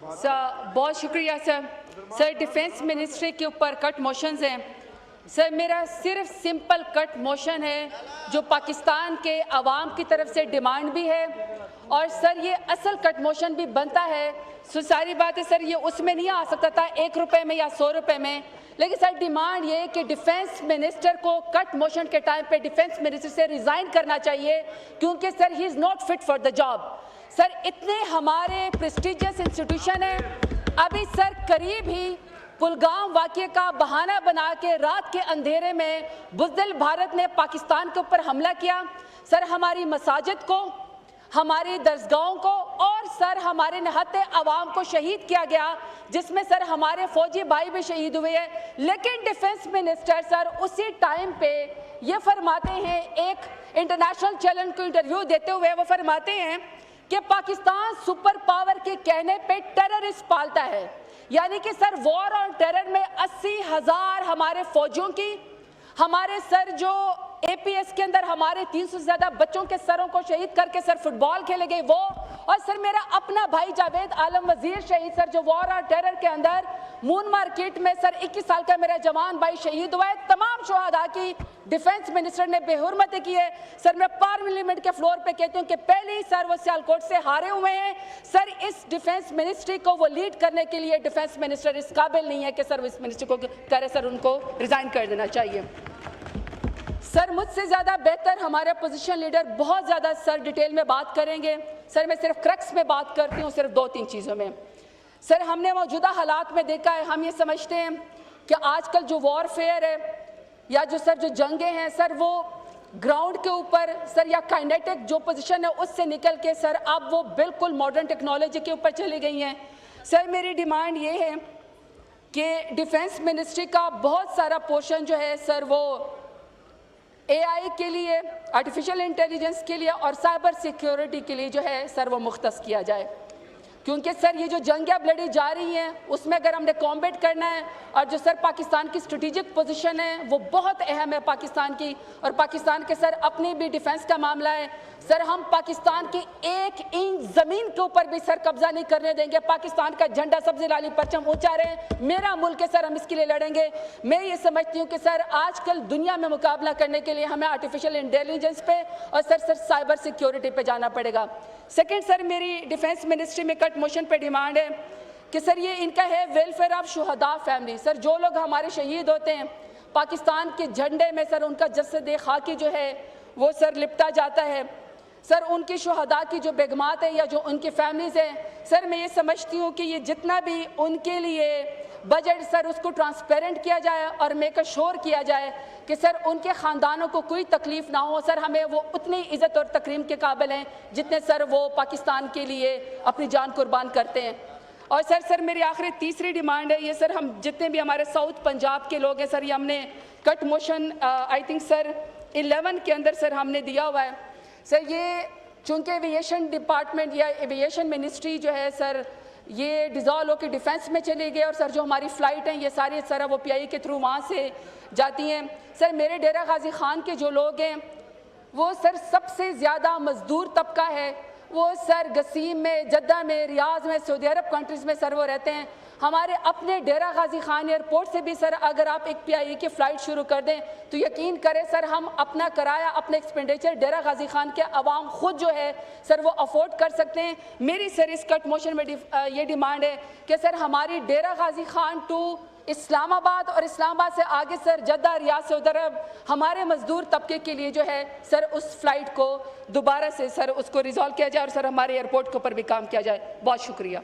Sir बहुत शुक्रिया sir. Sir defence ministry के ऊपर कट मोशंस हैं। सर मेरा सिर्फ सिंपल कट मोशन है जो पाकिस्तान के अवाम की तरफ से डिमांड भी है और सर ये असल कट मोशन भी बनता है। सो सारी बात है सर, ये उसमें नहीं आ सकता था 1 रुपये में या 100 रुपये में, लेकिन सर डिमांड ये है कि डिफेंस मिनिस्टर को कट मोशन के टाइम पे डिफेंस मिनिस्टर से रिजाइन करना चाहिए क्योंकि sir he is not fit for the job. Sir इतने हमारे प्रेस्टिजियस इंस्टीट्यूशन हैं, अभी सर करीब ही पुलगाम वाक़े का बहाना बना के रात के अंधेरे में बुज़दिल भारत ने पाकिस्तान के ऊपर हमला किया। सर हमारी मसाजिद को, हमारी दरसगाहों को और सर हमारे निहत्ते अवाम को शहीद किया गया, जिसमें सर हमारे फौजी भाई भी शहीद हुए हैं। लेकिन डिफेंस मिनिस्टर सर उसी टाइम पे ये फरमाते हैं, एक इंटरनेशनल चैनल को इंटरव्यू देते हुए वो फरमाते हैं कि पाकिस्तान सुपर पावर के कहने पे टेररिस्ट पालता है। यानी कि सर वॉर और टेरर में 80,000 हमारे फौजियों की, हमारे सर जो APS के अंदर हमारे 300 से ज़्यादा बच्चों के सरों को शहीद करके सर फुटबॉल खेले गए वो, और सर मेरा अपना भाई जावेद आलम वजीर शहीद सर जो वॉर और टेरर के अंदर मून मार्केट में सर 21 साल का मेरा जवान भाई शहीद हुआ है। तमाम शहादा की डिफेंस मिनिस्टर ने बेहुरमती की है। सर मैं पार्लियामेंट के फ्लोर पे कहती हूँ कि पहले ही सर वो सियालकोट से हारे हुए हैं। सर इस डिफेंस मिनिस्ट्री को वो लीड करने के लिए डिफेंस मिनिस्टर इस काबिल नहीं है कि सर इस मिनिस्ट्री को करे, सर उनको रिजाइन कर देना चाहिए। सर मुझसे ज़्यादा बेहतर हमारे अपोजिशन लीडर बहुत ज़्यादा सर डिटेल में बात करेंगे। सर मैं सिर्फ क्रक्स में बात करती हूँ, सिर्फ 2-3 चीज़ों में। सर हमने मौजूदा हालात में देखा है, हम ये समझते हैं कि आजकल जो वॉरफेयर है या जो सर जो जंगें हैं सर वो ग्राउंड के ऊपर सर या काइनेटिक जो पोजीशन है उससे निकल के सर अब वो बिल्कुल मॉडर्न टेक्नोलॉजी के ऊपर चली गई हैं। सर मेरी डिमांड ये है कि डिफेंस मिनिस्ट्री का बहुत सारा पोर्शन जो है सर वो AI के लिए, आर्टिफिशियल इंटेलिजेंस के लिए और साइबर सिक्योरिटी के लिए जो है सर वो मुख्तस किया जाए, क्योंकि सर ये जो जंगें अब लड़ी जा रही हैं उसमें अगर हमने कॉम्बैट करना है और जो सर पाकिस्तान की स्ट्रेटेजिक पोजीशन है वो बहुत अहम है पाकिस्तान की, और पाकिस्तान के सर अपनी भी डिफेंस का मामला है। सर हम पाकिस्तान की 1 इंच ज़मीन के ऊपर भी सर कब्जा नहीं करने देंगे। पाकिस्तान का झंडा सब्ज़ी लाली परचम ऊंचा रहे, मेरा मुल्क है सर, हम इसके लिए लड़ेंगे। मैं ये समझती हूँ कि सर आजकल दुनिया में मुकाबला करने के लिए हमें आर्टिफिशियल इंटेलिजेंस पे और सर साइबर सिक्योरिटी पे जाना पड़ेगा। सेकेंड सर मेरी डिफेंस मिनिस्ट्री में कट मोशन पे डिमांड है कि सर ये इनका है वेलफेयर ऑफ शुहदा फैमिली। सर जो लोग हमारे शहीद होते हैं पाकिस्तान के झंडे में सर उनका जस्द खाकी जो है वो सर लिपटा जाता है, सर उनकी शुहदा की जो बेगमात है या जो उनकी फैमिलीज़ हैं, सर मैं ये समझती हूँ कि ये जितना भी उनके लिए बजट सर उसको ट्रांसपेरेंट किया जाए और मेक श्योर किया जाए कि सर उनके ख़ानदानों को कोई तकलीफ़ ना हो। सर हमें वो उतनी इज़्ज़त और तकरीम के काबिल हैं जितने सर वो पाकिस्तान के लिए अपनी जान कुर्बान करते हैं। और सर मेरी आखिरी तीसरी डिमांड है, ये सर हम जितने भी हमारे साउथ पंजाब के लोग हैं सर ये हमने cut motion I think sir 11 के अंदर सर हमने दिया हुआ है। सर ये चूँकि एविएशन डिपार्टमेंट या एविएशन मिनिस्ट्री जो है सर ये डिज़ॉल्व होकर डिफेंस में चले गए और सर जो हमारी फ़्लाइट हैं ये सारी सर वो PI के थ्रू वहाँ से जाती हैं। सर मेरे डेरा गाजी खान के जो लोग हैं वो सर सबसे ज़्यादा मज़दूर तबका है, वो सर गसीम में, जद्दा में, रियाज में, सऊदी अरब कंट्रीज़ में सर वो रहते हैं। हमारे अपने डेरा गाजी खान एयरपोर्ट से भी सर अगर आप एक PI की फ़्लाइट शुरू कर दें तो यकीन करें सर हम अपना किराया, अपने एक्सपेंडिचर डेरा गाजी खान के अवाम खुद जो है सर वो अफोर्ड कर सकते हैं। मेरी सर इस कट मोशन में ये डिमांड है कि सर हमारी डेरा गाजी खान टू इस्लामाबाद और इस्लामाबाद से आगे सर जद्दा, रियाद, सऊदी अरब हमारे मजदूर तबके के लिए जो है सर उस फ्लाइट को दोबारा से सर उसको रिजॉल्व किया जाए और सर हमारे एयरपोर्ट के ऊपर भी काम किया जाए। बहुत शुक्रिया।